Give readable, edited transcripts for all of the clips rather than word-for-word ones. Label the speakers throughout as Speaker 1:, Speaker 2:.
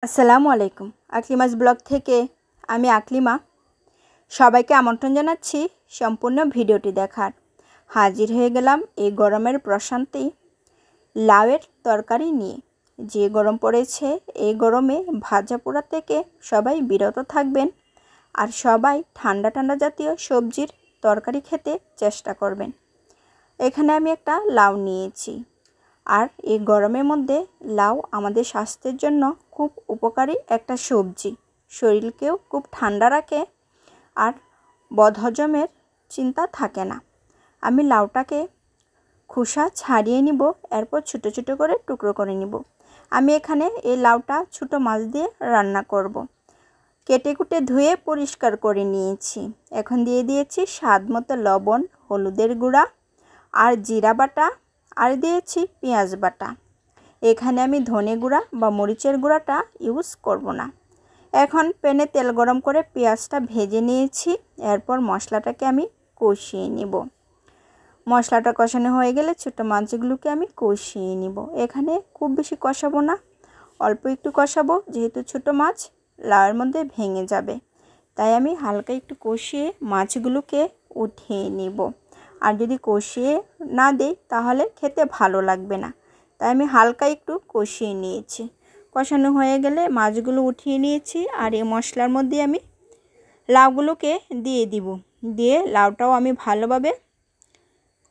Speaker 1: আসসালামু আলাইকুম। আকলিমাস ব্লগ থেকে আমি আকলিমা সবাইকে আমন্ত্রণ জানাচ্ছি সম্পূর্ণ ভিডিওটি দেখার। হাজির হয়ে গেলাম এই গরমের প্রশান্তি লাউয়ের তরকারি নিয়ে। যে গরম পড়েছে এই গরমে ভাজা পোড়া থেকে সবাই বিরত থাকবেন আর সবাই ঠান্ডা ঠান্ডা জাতীয় সবজির তরকারি খেতে চেষ্টা করবেন। এখানে আমি একটা লাউ নিয়েছি। আর এই গরমের মধ্যে লাউ আমাদের স্বাস্থ্যের জন্য খুব উপকারী একটা সবজি, শরীরকেও খুব ঠান্ডা রাখে আর বদহজমের চিন্তা থাকে না। আমি লাউটাকে খোসা ছাড়িয়ে নিব, এরপর ছোটো ছোটো করে টুকরো করে নিব। আমি এখানে এই লাউটা ছোটো মাছ দিয়ে রান্না করব। কেটে কুটে ধুয়ে পরিষ্কার করে নিয়েছি। এখন দিয়ে দিয়েছি স্বাদ মতো লবণ, হলুদের গুঁড়া আর জিরা বাটা, আর দিয়েছি পেঁয়াজ বাটা। এখানে আমি ধনে গুঁড়া বা মরিচের গুঁড়াটা ইউজ করব না। এখন প্যানে তেল গরম করে পেঁয়াজটা ভেজে নিয়েছি। এরপর মশলাটাকে আমি কষিয়ে নিব। মশলাটা কষানো হয়ে গেলে ছোটো মাছগুলোকে আমি কষিয়ে নিব। এখানে খুব বেশি কষাবো না, অল্প একটু কষাবো, যেহেতু ছোটো মাছ লাউয়ের মধ্যে ভেঙে যাবে। তাই আমি হালকা একটু কষিয়ে মাছগুলোকে উঠিয়ে নিব। আর যদি কষিয়ে না দিই তাহলে খেতে ভালো লাগবে না। তাই আমি হালকা একটু কষিয়ে নিয়েছি। কষানো হয়ে গেলে মাছগুলো উঠিয়ে নিয়েছি। আর এই মশলার মধ্যে আমি লাউগুলোকে দিয়ে দিব। দিয়ে লাউটাও আমি ভালোভাবে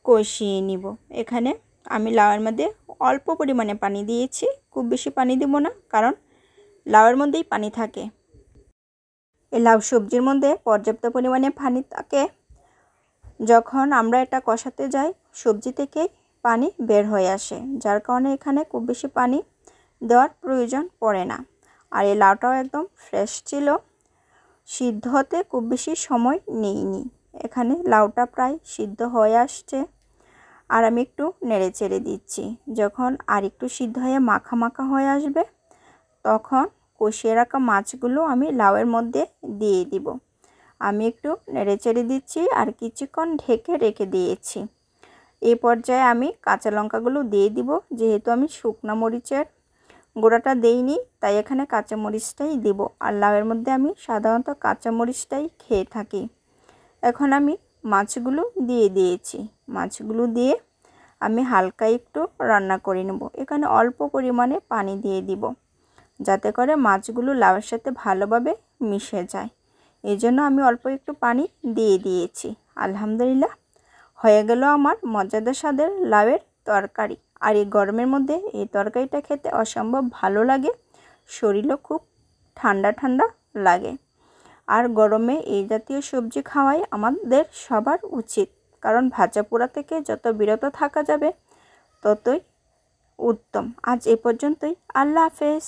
Speaker 1: কষিয়ে নিব। এখানে আমি লাউয়ের মধ্যে অল্প পরিমাণে পানি দিয়েছি, খুব বেশি পানি দিব না, কারণ লাউয়ের মধ্যেই পানি থাকে। এই লাউ সবজির মধ্যে পর্যাপ্ত পরিমাণে পানি থাকে। যখন আমরা এটা কষাতে যাই সবজি থেকে পানি বের হয়ে আসে, যার কারণে এখানে খুব বেশি পানি দেওয়ার প্রয়োজন পড়ে না। আর এই লাউটাও একদম ফ্রেশ ছিল, সিদ্ধ হতে খুব বেশি সময় নেয়নি। এখানে লাউটা প্রায় সিদ্ধ হয়ে আসছে। আর আমি একটু নেড়ে চেড়ে দিচ্ছি। যখন আর একটু সিদ্ধ হয়ে মাখা মাখা হয়ে আসবে তখন কষিয়ে রাখা মাছগুলো আমি লাউয়ের মধ্যে দিয়ে দিব। আমি একটু নেড়ে চেড়ে দিচ্ছি আর কিছুক্ষণ ঢেকে রেখে দিয়েছি। এই পর্যায়ে আমি কাঁচা লঙ্কাগুলো দিয়ে দিব। যেহেতু আমি শুকনো মরিচের গুঁড়াটা দেইনি, তাই এখানে কাঁচা মরিচটাই দিব। আর লাউয়ের মধ্যে আমি সাধারণত কাঁচা মরিচটাই খেয়ে থাকি। এখন আমি মাছগুলো দিয়ে দিয়েছি। মাছগুলো দিয়ে আমি হালকা একটু রান্না করে নেব। এখানে অল্প পরিমাণে পানি দিয়ে দিব, যাতে করে মাছগুলো লাউয়ের সাথে ভালোভাবে মিশে যায়। এই জন্য আমি অল্প একটু পানি দিয়ে দিয়েছি। আলহামদুলিল্লাহ, হয়ে গেল আমার মজাদার স্বাদের লাউয়ের তরকারি। আর এই গরমের মধ্যে এই তরকারিটা খেতে অসম্ভব ভালো লাগে, শরীরও খুব ঠান্ডা ঠান্ডা লাগে। আর গরমে এই জাতীয় সবজি খাওয়াই আমাদের সবার উচিত, কারণ ভাজা পোড়া থেকে যত বিরত থাকা যাবে ততই উত্তম। আজ এ পর্যন্তই। আল্লাহ হাফেজ।